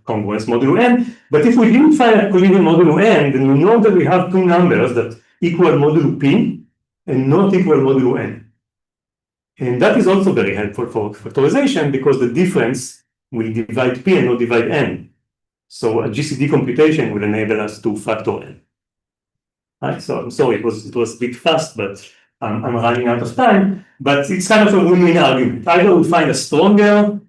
congruence modulo N. But if we didn't find a collision modulo N, then we know that we have two numbers that equal modulo P and not equal modulo N. And that is also very helpful for factorization because the difference will divide P and not divide N. So a GCD computation will enable us to factor N. Right? So I'm sorry, it was a bit fast, but I'm running out of time. But it's kind of a win-win argument. Either we find a stronger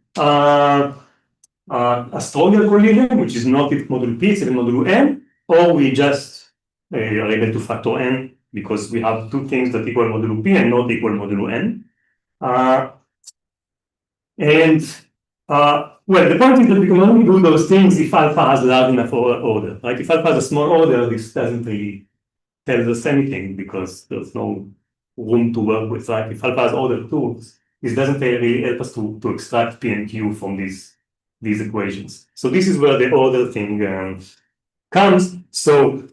collision, which is not with modulo P, it's even modulo N, or we just are able to factor N because we have two things that equal modulo P and not equal modulo N. Well, the point is that we can only do those things if alpha has large enough order. Right? If alpha has a small order, this doesn't really tell us anything because there's no room to work with. Right? If alpha has order 2, this doesn't really help us to extract P and Q from these equations. So this is where the order thing comes. So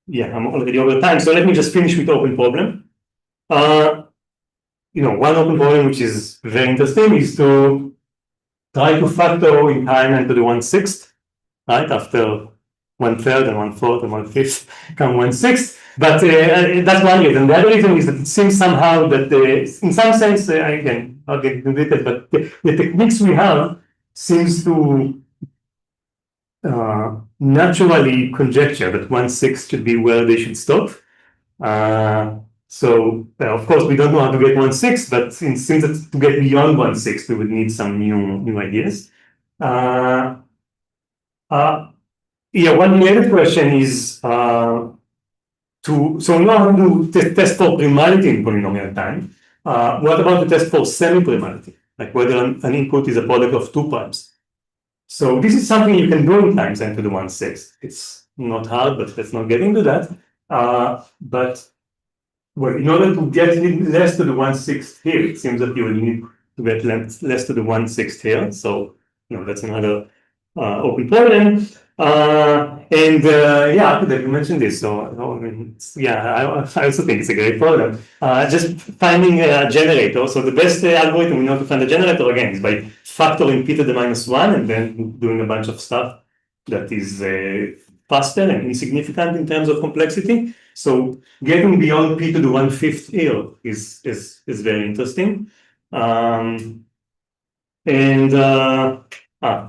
yeah, I'm already over time. So let me just finish with open problem. One open problem which is very interesting is to try to factor in time n to the 1/6, right? After 1/3 and 1/4 and 1/5 come 1/6. But that's one reason. The other reason is that it seems somehow that in some sense, again, I'll get into detail, but the techniques we have seems to naturally conjecture that 1/6 should be where they should stop. Of course, we don't know how to get 1/6, but since that to get beyond 1/6, we would need some new ideas. One related question is So now to test for primality in polynomial time. What about the test for semi-primality? Like whether an input is a product of two primes. So this is something you can do in times n to the 1/6. It's not hard, but let's not get into that. But well, in order to get less to the 1/6 here, it seems that you will need to get less to the 1/6 here. So that's another open problem. Yeah, you mentioned this. So I mean, I also think it's a great problem. Just finding a generator. So the best algorithm we know to find a generator again is by factoring p to the -1 and then doing a bunch of stuff that is faster and insignificant in terms of complexity. So getting beyond p to the 1/5 here is very interesting.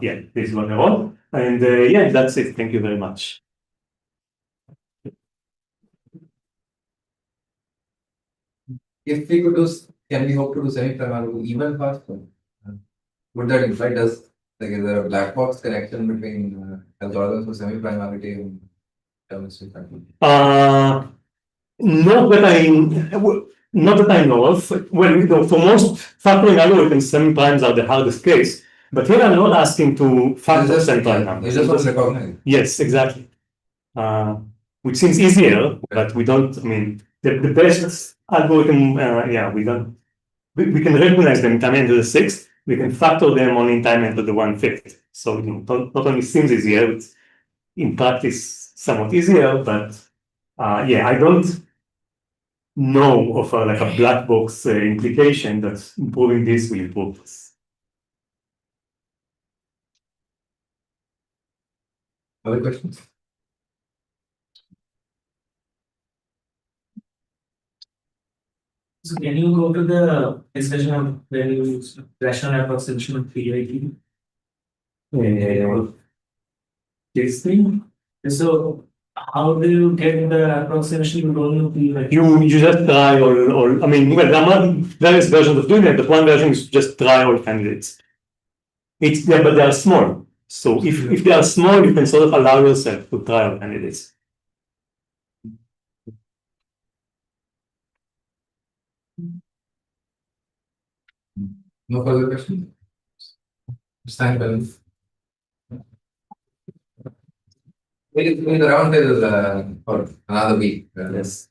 Yeah, this is what I wrote. And yeah, that's it. Thank you very much. If we could do, can we hope to do semi-primality even faster? Would that imply is there a black box connection between algorithms for semi-primality and deterministic factoring? Not that I know of. Well, for most factoring algorithms, semi-primes are the hardest case. But here I'm not asking to factor semi-prime numbers. You just want to recognize. Yes, exactly. Which seems easier, but we don't. I mean, the best algorithm. We can recognize them in time n to the 6th. We can factor them only in time n to the 1/5. So not only seems easier, it's in practice somewhat easier. But yeah, I don't know of like a black box implication that improving this will improve this. Other questions? So can you go to the discussion of when you use rational approximation of PID? This thing. So how do you get the approximation you don't know PID? You just try all. I mean, well, there are various versions of doing that, but one version is just try all candidates. But they are small. So if they are small, you can sort of allow yourself to try all candidates. No further questions? Stand balance. We'll around till for another week. Yes.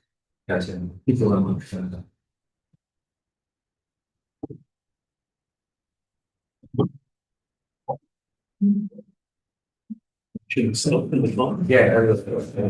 Gotcha. Thank you very much. Should we stop in the phone? Yeah,